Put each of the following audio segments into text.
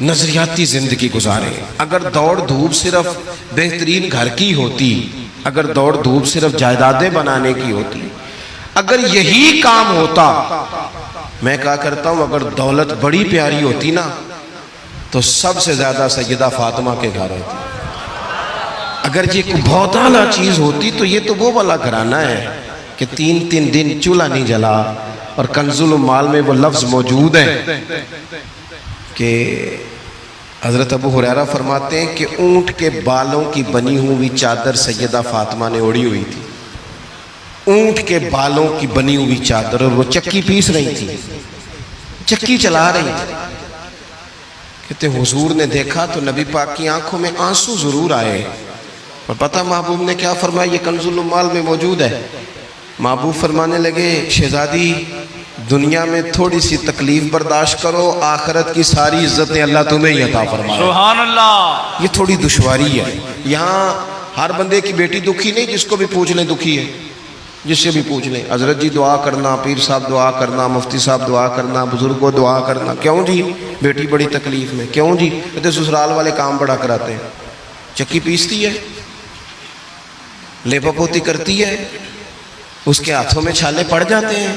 نظریاتی زندگی گزاریں. اگر دوڑ دھوپ صرف بہترین گھر کی ہوتی، اگر دوڑ دھوپ صرف جائیدادیں بنانے کی ہوتی، اگر یہی کام ہوتا، میں کہا کرتا ہوں اگر دولت بڑی پیاری ہوتی نا تو سب سے زیادہ سیدہ فاطمہ کے گھر ہوتی. اگر یہ کوئی بہت اعلیٰ چیز ہوتی تو یہ تو وہ والا گھرانہ ہے کہ تین دن چولہا نہیں جلا. اور کنز المال میں وہ لفظ موجود ہے کہ حضرت ابو ہریرہ فرماتے ہیں کہ اونٹ کے بالوں کی بنی ہوئی چادر سیدہ فاطمہ نے اوڑھی ہوئی تھی. اونٹ کے بالوں کی بنی ہوئی چادر، اور وہ چکی پیس رہی تھی، چکی چلا رہی تھی. کہتے حضور نے دیکھا تو نبی پاک کی آنکھوں میں آنسو ضرور آئے. اور پتہ محبوب نے کیا فرمایا؟ یہ کنز المال میں موجود ہے. محبوب فرمانے لگے شہزادی دنیا میں تھوڑی سی تکلیف برداشت کرو، آخرت کی ساری عزتیں اللہ تمہیں ہی عطا فرمائے. سبحان اللہ. یہ تھوڑی دشواری ہے. یہاں ہر بندے کی بیٹی دکھی نہیں، جس کو بھی پوچھ لیں دکھی ہے، جس سے بھی پوچھ لیں. حضرت جی دعا کرنا، پیر صاحب دعا کرنا، مفتی صاحب دعا کرنا، بزرگوں دعا کرنا. کیوں جی؟ بیٹی بڑی تکلیف میں. کیوں جی؟ کہتے سسرال والے کام بڑا کراتے ہیں. چکی پیستی ہے، لیپا پوتی کرتی ہے، اس کے ہاتھوں میں چھالے پڑ جاتے ہیں.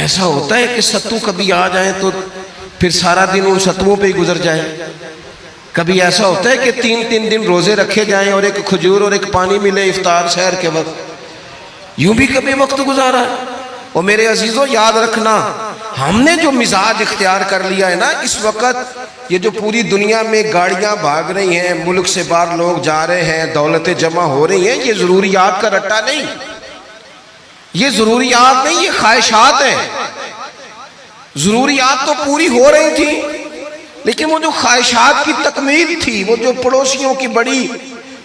ایسا ہوتا ہے کہ ستو کبھی آ جائیں تو پھر سارا دن ان ستووں پہ ہی گزر جائے. کبھی ایسا ہوتا ہے کہ تین دن روزے رکھے جائیں اور ایک کھجور اور ایک پانی ملے افطار سحر کے وقت. یوں بھی کبھی وقت گزارا ہے. اور میرے عزیزوں یاد رکھنا، ہم نے جو مزاج اختیار کر لیا ہے نا اس وقت، یہ جو پوری دنیا میں گاڑیاں بھاگ رہی ہیں، ملک سے باہر لوگ جا رہے ہیں، دولتیں جمع ہو رہی ہیں، یہ ضروریات کا رٹا نہیں، یہ ضروریات نہیں، یہ خواہشات ہیں. ضروریات تو پوری ہو رہی تھی لیکن وہ جو خواہشات کی تکمیل تھی، وہ جو پڑوسیوں کی بڑی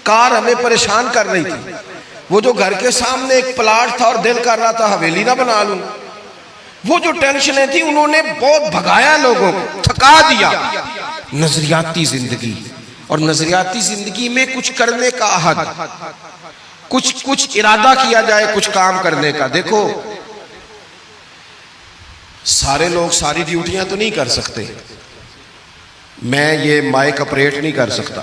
کار ہمیں پریشان کر رہی تھی، وہ جو گھر کے سامنے ایک پلاٹ تھا اور دل کر رہا تھا حویلی نہ بنا لوں، وہ جو ٹینشنیں تھی انہوں نے بہت بھگایا، لوگوں کو تھکا دیا. نظریاتی زندگی، اور نظریاتی زندگی میں کچھ کرنے کا عہد، کچھ ارادہ کیا جائے کچھ کام کرنے کا. دیکھو سارے لوگ ساری ڈیوٹیاں تو نہیں کر سکتے. میں یہ مائک اپریٹ نہیں کر سکتا،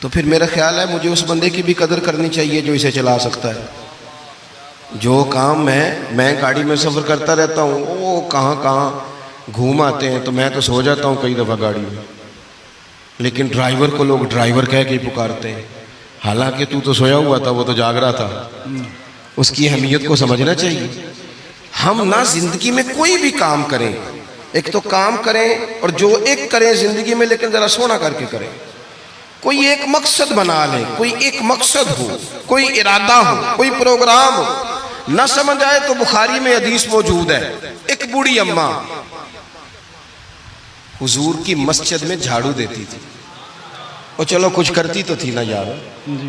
تو پھر میرا خیال ہے مجھے اس بندے کی بھی قدر کرنی چاہیے جو اسے چلا سکتا ہے. جو کام میں گاڑی میں سفر کرتا رہتا ہوں، وہ کہاں گھوم آتے ہیں تو میں تو سو جاتا ہوں کئی دفعہ گاڑی میں، لیکن ڈرائیور کو لوگ ڈرائیور کہہ کے پکارتے ہیں، حالانکہ تو سویا ہوا تھا، وہ تو جاگ رہا تھا. اس کی اہمیت کو سمجھنا چاہیے. ہم نہ زندگی میں کوئی بھی کام کریں، ایک تو کام کریں اور جو ایک کریں زندگی میں، لیکن ذرا سونا کر کے کریں. کوئی ایک مقصد بنا لیں، کوئی ایک مقصد ہو، کوئی ارادہ ہو، کوئی پروگرام ہو. نہ سمجھ آئے تو بخاری میں حدیث موجود ہے، ایک بوڑھی اماں حضور کی مسجد میں جھاڑو دیتی تھی. اور چلو کچھ کرتی تو تھی نا یار.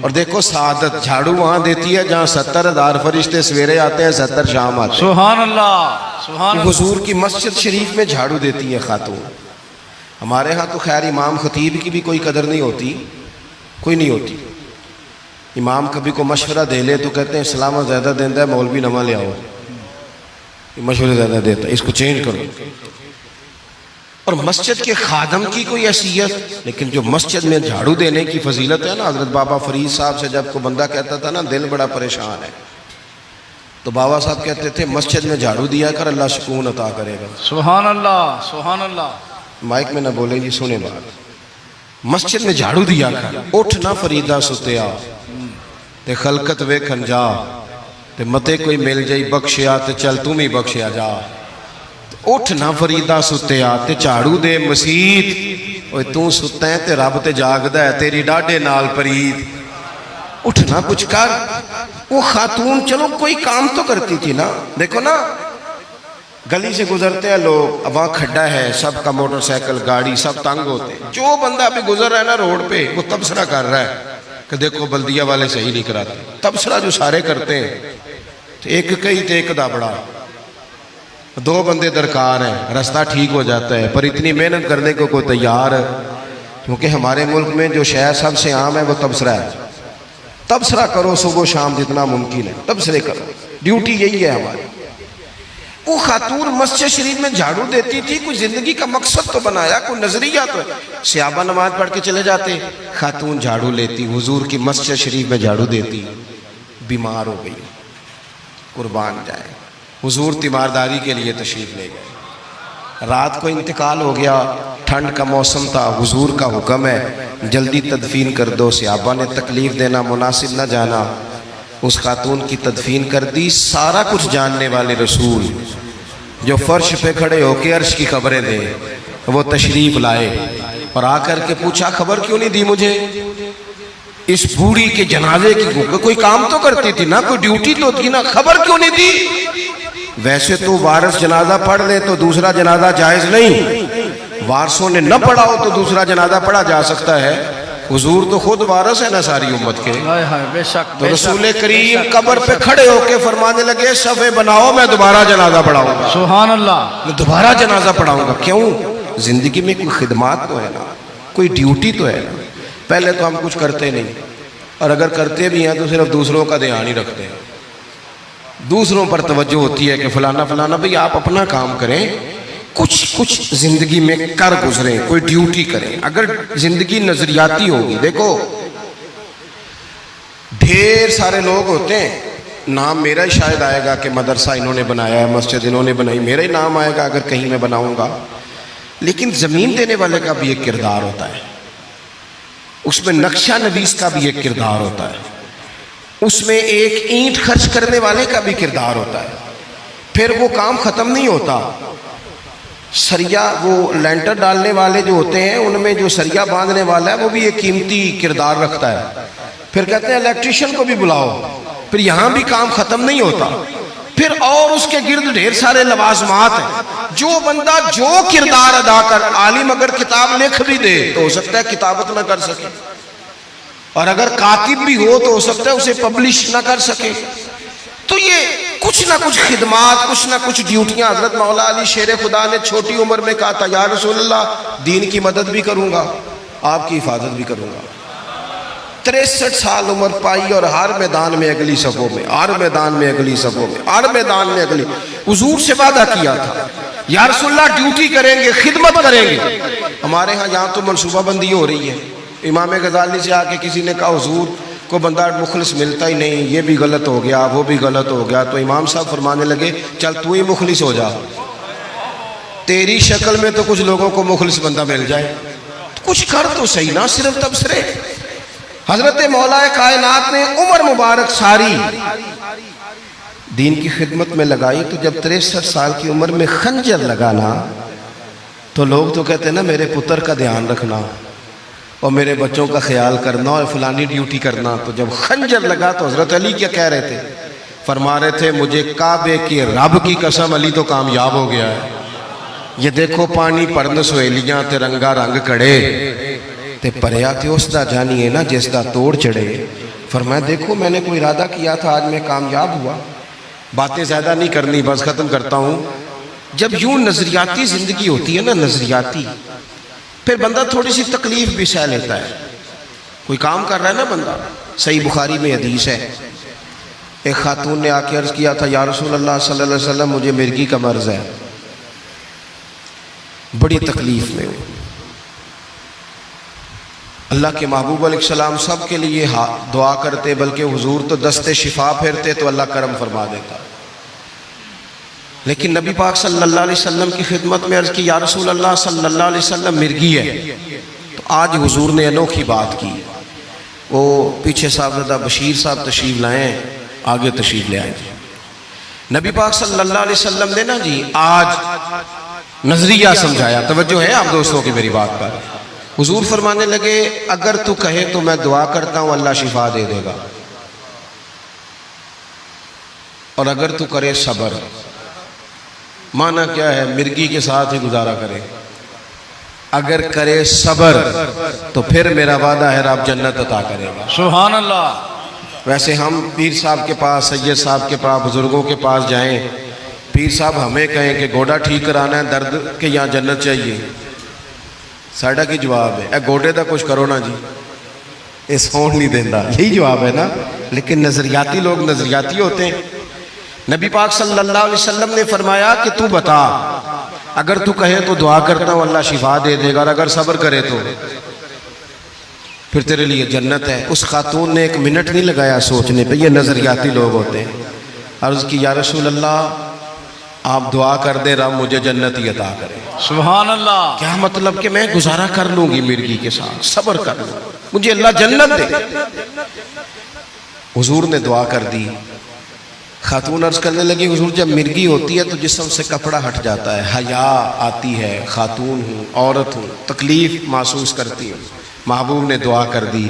اور دیکھو سعادت، جھاڑو وہاں دیتی ہے جہاں 70,000 فرشتے سویرے آتے ہیں، 70 شام آتے ہیں. سبحان اللہ. سبحان اللہ. حضور کی مسجد شریف میں جھاڑو دیتی ہے خاتون. ہمارے ہاں تو خیر امام خطیب کی بھی کوئی قدر نہیں ہوتی، کوئی نہیں ہوتی. امام کبھی کو مشورہ دے لے تو کہتے ہیں اسلام زیادہ دیتا ہے، مولوی نواں لے آؤ، مشورے زیادہ دیتا ہے، اس کو چینج کرو. اور مسجد کے خادم کی کوئی حیثیت، لیکن جو مسجد میں جھاڑو دینے کی فضیلت ہے نا. حضرت بابا فرید صاحب سے جب کو بندہ کہتا تھا نا دل بڑا پریشان ہے، تو بابا صاحب کہتے تھے مسجد میں جھاڑو دیا کر، اللہ سکون عطا کرے گا. سبحان اللہ. سبحان اللہ. مائک میں نہ بولیں جی، سنیں بات. مسجد میں جھاڑو دیا کر. اٹھ نہ فریدہ ستیا تے خلقت ویکھن جا، تے متے کوئی مل جائی بخشیا تے چل تم ہی بخشیا جا. اٹھ نہ فریدہ ستیا تے جھاڑو دے مسیت، اوے تو ستا ہے تے رب تے جاگدا ہے، تیری ڈاڈے نال پرید. اٹھ نہ کچھ کر. وہ خاتون چلو کوئی کام تو کرتی تھی نا. دیکھو نا گلی سے گزرتے ہیں لوگ، اب وہاں کھڈا ہے، سب کا موٹر سائیکل گاڑی سب تنگ ہوتے ہیں. جو بندہ ابھی گزر رہا ہے نا روڈ پہ، وہ تبصرہ کر رہا ہے کہ دیکھو بلدیہ والے صحیح نہیں کراتے. تبصرہ جو سارے کرتے ہیں، ایک کئی تے ایک دا بڑا، 2 بندے درکار ہیں، رستہ ٹھیک ہو جاتا ہے. پر اتنی محنت کرنے کو کوئی تیار ہے، کیونکہ ہمارے ملک میں جو شے سب سے عام ہے وہ تبصرہ ہے. تبصرہ کرو صبح و شام جتنا ممکن ہے، تبصرے کرو، ڈیوٹی یہی ہے ہماری۔ وہ خاتون مسجد شریف میں جھاڑو دیتی تھی، کوئی زندگی کا مقصد تو بنایا، کوئی نظریہ تو ہے۔ صحابہ نماز پڑھ کے چلے جاتے، خاتون جھاڑو لیتی، حضور کی مسجد شریف میں جھاڑو دیتی، بیمار ہو گئی، قربان جائے، حضور تیمارداری کے لیے تشریف لے گئے، رات کو انتقال ہو گیا، ٹھنڈ کا موسم تھا، حضور کا حکم ہے جلدی تدفین کر دو، صحابہ نے تکلیف دینا مناسب نہ جانا، اس خاتون کی تدفین کر دی۔ سارا کچھ جاننے والے رسول جو فرش پہ کھڑے ہو کے عرش کی خبریں دیں، وہ تشریف لائے اور آ کر کے پوچھا خبر کیوں نہیں دی مجھے اس بوڑھی کے جنازے کی؟ کوئی کام تو کرتی تھی نا، کوئی ڈیوٹی تو تھی نا، خبر کیوں نہیں دی؟ ویسے تو وارث جنازہ پڑھ لے تو دوسرا جنازہ جائز نہیں، وارثوں نے نہ پڑھا ہو تو دوسرا جنازہ پڑھا جا سکتا ہے، حضور تو خود وارث ہے نا ساری امت کے۔ ہائے ہائے، بے شک تو رسول کریم قبر پہ کھڑے ہو کے فرمانے لگے صفے بناؤ، میں دوبارہ جنازہ پڑھاؤں گا، سبحان اللہ، میں دوبارہ جنازہ پڑھاؤں گا۔ کیوں؟ زندگی میں کوئی خدمات تو ہے نا، کوئی ڈیوٹی تو ہے نا۔ پہلے تو ہم کچھ کرتے نہیں، اور اگر کرتے بھی ہیں تو صرف دوسروں کا دھیان ہی رکھتے ہیں، دوسروں پر توجہ ہوتی ہے کہ فلانا فلانا۔ بھئی آپ اپنا کام کریں، کچھ زندگی میں کر گزریں، کوئی ڈیوٹی کریں۔ اگر زندگی نظریاتی ہوگی، دیکھو ڈھیر سارے لوگ ہوتے ہیں، نام میرا ہی شاید آئے گا کہ مدرسہ انہوں نے بنایا ہے، مسجد انہوں نے بنائی، میرا ہی نام آئے گا اگر کہیں میں بناؤں گا، لیکن زمین دینے والے کا بھی ایک کردار ہوتا ہے، اس میں نقشہ نویس کا بھی ایک کردار ہوتا ہے، اس میں ایک اینٹ خرچ کرنے والے کا بھی کردار ہوتا ہے۔ پھر وہ کام ختم نہیں ہوتا، سریا وہ لینٹر ڈالنے والے جو ہوتے ہیں ان میں جو سریا باندھنے والا ہے وہ بھی ایک قیمتی کردار رکھتا ہے۔ پھر کہتے ہیں الیکٹریشین کو بھی بلاؤ، پھر یہاں بھی کام ختم نہیں ہوتا، پھر اور اس کے گرد ڈھیر سارے لوازمات ہیں۔ جو بندہ جو کردار ادا کر، عالم اگر کتاب لکھ بھی دے تو ہو سکتا ہے کتابت نہ کر سکے، اور اگر کاتب بھی ہو تو ہو سکتا ہے اسے پبلش نہ کر سکے۔ تو یہ کچھ نہ کچھ خدمات، کچھ نہ کچھ ڈیوٹیاں۔ حضرت مولا علی شیر خدا نے چھوٹی عمر میں کہا تھا یا رسول اللہ دین کی مدد بھی کروں گا، آپ کی حفاظت بھی کروں گا۔ 63 سال عمر پائی اور ہر میدان میں اگلی صفوں میں، ہر میدان میں اگلی صفوں میں، ہر میدان میں اگلی۔ حضور سے وعدہ کیا تھا یا رسول اللہ ڈیوٹی کریں گے، خدمت کریں گے۔ ہمارے ہاں یہاں تو منصوبہ بندی ہو رہی ہے، امام غزالی سے آ کے کسی نے کہا حضور کو بندہ مخلص ملتا ہی نہیں، یہ بھی غلط ہو گیا وہ بھی غلط ہو گیا، تو امام صاحب فرمانے لگے چل تو ہی مخلص ہو جا، تیری شکل میں تو کچھ لوگوں کو مخلص بندہ مل جائے، کچھ کر تو صحیح نا، صرف تبصرے۔ حضرت مولا کائنات نے عمر مبارک ساری دین کی خدمت میں لگائی، تو جب 63 سال کی عمر میں خنجر لگانا تو لوگ تو کہتے ہیں نا میرے پتر کا دھیان رکھنا اور میرے بچوں کا خیال کرنا اور فلانی ڈیوٹی کرنا۔ تو جب خنجر لگا تو حضرت علی کیا کہہ رہے تھے؟ فرما رہے تھے مجھے کعبے کی رب کی قسم علی تو کامیاب ہو گیا ہے، یہ دیکھو پانی پڑن سہیلیاں تے رنگا رنگ کڑے تے پریا تے اس دا جانی ہے نا جس دا توڑ چڑھے۔ فرمایا دیکھو میں نے کوئی ارادہ کیا تھا، آج میں کامیاب ہوا۔ باتیں زیادہ نہیں کرنی، بس ختم کرتا ہوں۔ جب یوں نظریاتی زندگی ہوتی ہے نا، نظریاتی، پھر بندہ تھوڑی سی تکلیف بھی سہ لیتا ہے۔ کوئی کام کر رہا ہے نا بندہ، صحیح بخاری میں حدیث ہے، ایک خاتون نے آ کے عرض کیا تھا یا رسول اللہ صلی اللہ علیہ وسلم مجھے مرگی کا مرض ہے، بڑی تکلیف میں ہوں۔ اللہ کے محبوب علیہ السلام سب کے لیے دعا کرتے، بلکہ حضور تو دست شفا پھیرتے تو اللہ کرم فرما دیتا، لیکن نبی پاک صلی اللہ علیہ وسلم کی خدمت میں عرض کی یا رسول اللہ صلی اللہ علیہ وسلم مرگی ہے۔ تو آج حضور نے انوکھی بات کی، وہ پیچھے صاحبزادہ بشیر صاحب تشریف لائیں، آگے تشریف لے آئیں جی۔ نبی پاک صلی اللہ علیہ وسلم نے نا جی آج نظریہ سمجھایا، توجہ ہے آپ دوستوں کی میری بات پر۔ حضور فرمانے لگے اگر تو کہے تو میں دعا کرتا ہوں اللہ شفا دے دے گا، اور اگر تو کرے صبر، معنی کیا ہے؟ مرگی کے ساتھ ہی گزارا کرے، اگر کرے صبر تو پھر میرا وعدہ ہے رب جنت عطا کرے گا۔ سبحان اللہ۔ ویسے ہم پیر صاحب کے پاس، سید صاحب کے پاس، بزرگوں کے پاس جائیں، پیر صاحب ہمیں کہیں کہ گوڑا ٹھیک کرانا ہے درد کے یہاں جنت چاہیے، ساڑھا کی جواب ہے اے گوڑے دا کچھ کرو نا جی، یہ سون نہیں دینا، یہی جواب ہے نا. لیکن نظریاتی لوگ نظریاتی ہوتے ہیں. نبی پاک صلی اللہ علیہ وسلم نے فرمایا کہ تو بتا، اگر تو کہے تو دعا کرتا ہوں اللہ شفا دے دے گا، اور اگر صبر کرے تو پھر تیرے لیے جنت ہے. اس خاتون نے ایک منٹ نہیں لگایا سوچنے پہ. یہ نظریاتی لوگ ہوتے ہیں. عرض کی یا رسول اللہ آپ دعا کر دیں رب مجھے جنت ہی عطا کرے. سبحان اللہ. کیا مطلب کہ میں گزارا کر لوں گی مرغی کے ساتھ، صبر کر لوں، مجھے اللہ جنت دے. حضور نے دعا کر دی. خاتون عرض کرنے لگی حضور جب مرغی ہوتی ہے تو جسم سے کپڑا ہٹ جاتا ہے، حیا آتی ہے، خاتون ہوں، عورت ہوں، تکلیف محسوس کرتی ہوں. محبوب نے دعا کر دی.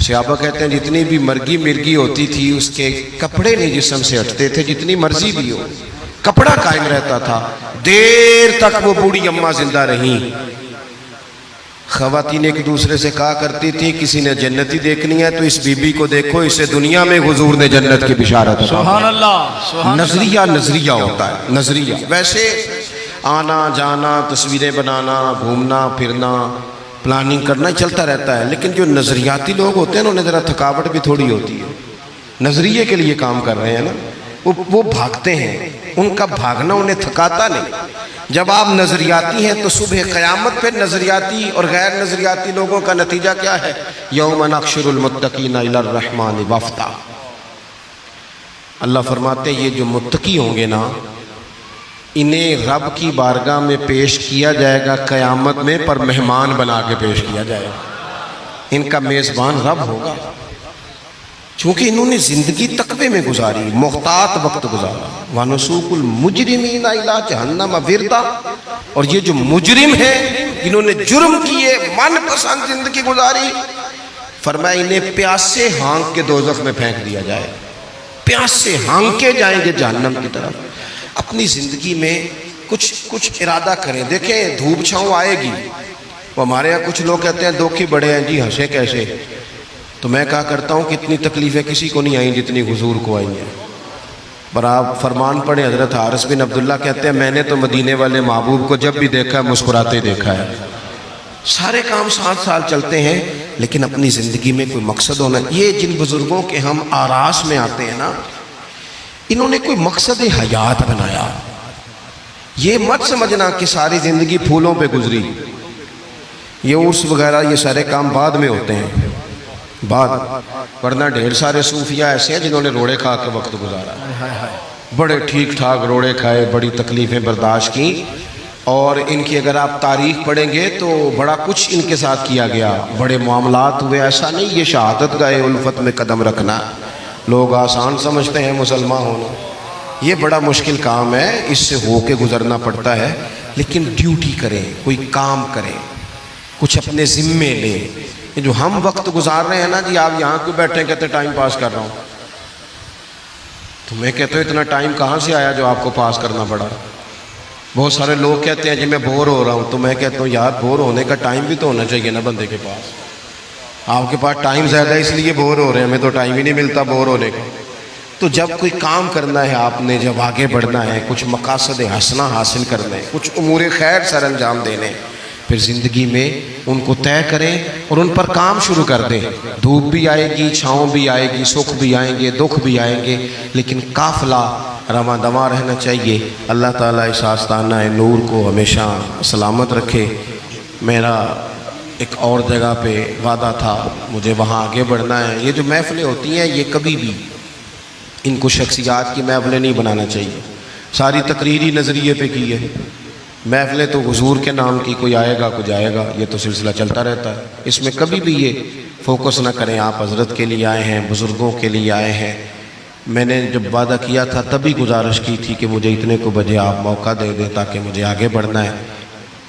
صحابہ کہتے ہیں جتنی بھی مرغی ہوتی تھی اس کے کپڑے نہیں جسم سے ہٹتے تھے، جتنی مرضی بھی ہو کپڑا قائم رہتا تھا. دیر تک وہ بوڑھی اماں زندہ رہیں. خواتین ایک دوسرے سے کہا کرتی تھی کسی نے جنتی دیکھنی ہے تو اس بی بی کو دیکھو، اسے دنیا میں حضور نے جنت کی بشارت عطا سبحان کی. اللہ. سبحان نظریہ ہوتا ہے، نظریہ. ویسے آنا جانا، تصویریں بنانا، گھومنا پھرنا، پلاننگ کرنا چلتا رہتا ہے. لیکن جو نظریاتی لوگ ہوتے ہیں انہیں ذرا تھکاوٹ بھی تھوڑی ہوتی ہے. نظریے کے لیے کام کر رہے ہیں نا، وہ بھاگتے ہیں، ان کا بھاگنا انہیں تھکاتا نہیں. جب آپ نظریاتی ہیں تو صبح قیامت پہ نظریاتی اور غیر نظریاتی لوگوں کا نتیجہ کیا ہے؟ یوم نحشر المتقین الی الرحمن وفدا. اللہ فرماتے ہیں یہ جو متقی ہوں گے نا انہیں رب کی بارگاہ میں پیش کیا جائے گا قیامت میں، پر مہمان بنا کے پیش کیا جائے گا. ان کا میزبان رب ہوگا، چونکہ انہوں نے زندگی تقوی میں گزاری، محتاط وقت گزارا. وَنُسُوقُ الْمُجْرِمِينَ إِلَىٰ جَهَنَّمَ وِرْدًا. اور یہ جو مجرم ہیں جنہوں نے جرم کیے، من پسند زندگی گزاری، فرمایا انہیں پیاسے ہانک کے دوزخ میں پھینک دیا جائے. پیاسے ہانکے جائیں گے جہنم کی طرف. اپنی زندگی میں کچھ ارادہ کریں. دیکھیں دھوپ چھاؤں آئے گی. وہ ہمارے یہاں کچھ لوگ کہتے ہیں دکھی بڑے ہیں جی، ہنسے کیسے. تو میں کہا کرتا ہوں کہ اتنی تکلیفیں کسی کو نہیں آئیں جتنی حضور کو آئی ہیں. پر آپ فرمان پڑھیں. حضرت حارث بن عبداللہ کہتے ہیں میں نے تو مدینے والے محبوب کو جب بھی دیکھا ہے مسکراتے دیکھا ہے. سارے کام 7 سال چلتے ہیں لیکن اپنی زندگی میں کوئی مقصد ہونا. یہ جن بزرگوں کے ہم آراس میں آتے ہیں نا، انہوں نے کوئی مقصد حیات بنایا. یہ مت سمجھنا کہ ساری زندگی پھولوں پہ گزری. یہ عرس وغیرہ یہ سارے کام بعد میں ہوتے ہیں، بعد. ورنہ ڈھیر سارے صوفیہ ایسے ہیں جنہوں نے روڑے کھا کے وقت گزارا، بڑے ٹھیک ٹھاک روڑے کھائے، بڑی تکلیفیں برداشت کی. اور ان کی اگر آپ تاریخ پڑھیں گے تو بڑا کچھ ان کے ساتھ کیا گیا، بڑے معاملات ہوئے. ایسا نہیں یہ شہادت گاہ الفت میں قدم رکھنا لوگ آسان سمجھتے ہیں مسلمان ہونا. یہ بڑا مشکل کام ہے، اس سے ہو کے گزرنا پڑتا ہے. لیکن ڈیوٹی کریں، کوئی کام کریں، کچھ اپنے ذمے لیں. یہ جو ہم وقت گزار رہے ہیں نا جی، آپ یہاں کیوں بیٹھے ہیں؟ کہتے ٹائم پاس کر رہا ہوں. تو میں کہتا ہوں اتنا ٹائم کہاں سے آیا جو آپ کو پاس کرنا پڑا؟ بہت سارے لوگ کہتے ہیں جی میں بور ہو رہا ہوں. تو میں کہتا ہوں یار بور ہونے کا ٹائم بھی تو ہونا چاہیے نا بندے کے پاس. آپ کے پاس ٹائم زیادہ ہے اس لیے بور ہو رہے ہیں، ہمیں تو ٹائم ہی نہیں ملتا بور ہونے کا. تو جب کوئی کام کرنا ہے آپ نے، جب آگے بڑھنا ہے، کچھ مقاصد حسنہ حاصل کرنا ہے، کچھ امور خیر سر انجام دینے، پھر زندگی میں ان کو طے کریں اور ان پر کام شروع کر دیں. دھوپ بھی آئے گی، چھاؤں بھی آئے گی، سکھ بھی آئیں گے، دکھ بھی آئیں گے، لیکن قافلہ رواں دواں رہنا چاہیے. اللہ تعالیٰ اس آستانہ نور کو ہمیشہ سلامت رکھے. میرا ایک اور جگہ پہ وعدہ تھا، مجھے وہاں آگے بڑھنا ہے. یہ جو محفلیں ہوتی ہیں یہ کبھی بھی ان کو شخصیات کی محفلیں نہیں بنانا چاہیے. ساری تقریری نظریے پہ کی ہے. محفلیں تو حضور کے نام کی، کوئی آئے گا کوئی جائے گا، یہ تو سلسلہ چلتا رہتا ہے. اس میں کبھی بھی یہ فوکس نہ کریں. آپ حضرت کے لیے آئے ہیں، بزرگوں کے لیے آئے ہیں. میں نے جب وعدہ کیا تھا تبھی گزارش کی تھی کہ مجھے اتنے کو بجے آپ موقع دے دیں تاکہ مجھے آگے بڑھنا ہے.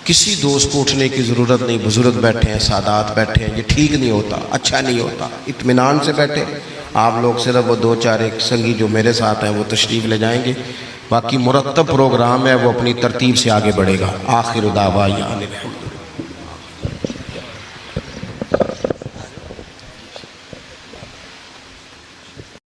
کسی دوست کو اٹھنے کی ضرورت نہیں. بزرگ بیٹھے ہیں، سادات بیٹھے ہیں، یہ ٹھیک نہیں ہوتا، اچھا نہیں ہوتا. اطمینان سے بیٹھے. آپ لوگ صرف وہ 2-4 ایک سنگی جو میرے ساتھ ہیں وہ تشریف لے جائیں گے. باقی مرتب پروگرام ہے وہ اپنی ترتیب سے آگے بڑھے گا. آخر دعوانا الحمدللہ.